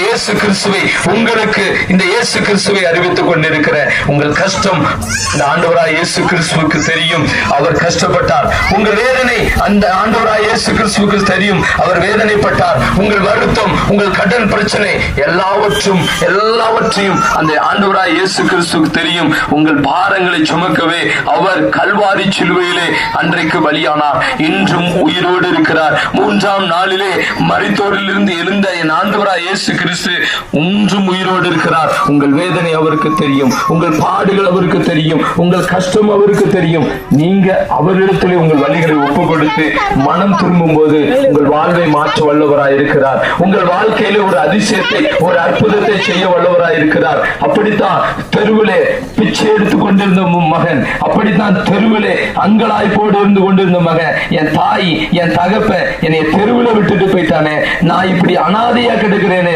இயேசு கிறிஸ்துவை உங்களுக்கு இந்த இயேசு கிறிஸ்துவை அறிவித்துக் கொண்டிருக்கிற உங்கள் கஷ்டம் இந்த ஆண்டவராய் இயேசு கிறிஸ்துவுக்கு தெரியும். அவர் கஷ்டப்பட்டார். உங்கள் வேதனை அந்த ஆண்டவராய் இயேசு கிறிஸ்துவுக்கு தெரியும். அவர் வேதனைப்பட்டார். உங்கள் வருத்தம், உங்கள் கடன் பிரச்சனை எல்லாவற்றையும் அந்த ஆண்டவராய் இயேசு கிறிஸ்துவுக்கு தெரியும். உங்கள் பாரங்களை சுமக்கவே அவர் கல்வாரி சிலுவையிலே அன்றைக்கு பலியானார். இன்றும் உயிரோடு இருக்கிறார். 3ஆம் நாளிலே மரித்தோரில் இருந்து எழுந்த என் ஆண்டவராய் இயேசு கிறிஸ்து இன்றும் உயிரோடு இருக்கிறார். உங்கள் வேதனை அவருக்கு தெரியும். உங்கள் பாடுகள் அவருக்கு தெரியும். உங்கள் கஷ்டம் அவருக்கு தெரியும். நீங்க அவரிடத்திலே உங்கள் வழிகளை ஒப்பு கொடுத்து மனம் திரும்பும் போது உங்கள் வாழ்வை மாற்ற வல்லவராய் இருக்கிறார். உங்கள் வாழ்க்கையில ஒரு அதிசயத்தை, ஒரு அற்புதத்தை செய்ய வல்லவராய் இருக்கிறார். அப்படித்தான் தெருவிலே பிச்சை எடுத்துக் கொண்டிருந்த மகன், அப்படித்தான் தெருவிலே அங்கலாய்ப்போடு இருந்து கொண்டிருந்த மகன், என் தாய் என் தகப்ப என்னை தெருவில விட்டுட்டு போயிட்டானே, நான் இப்படி அனாதையா கிடக்கிறேனே,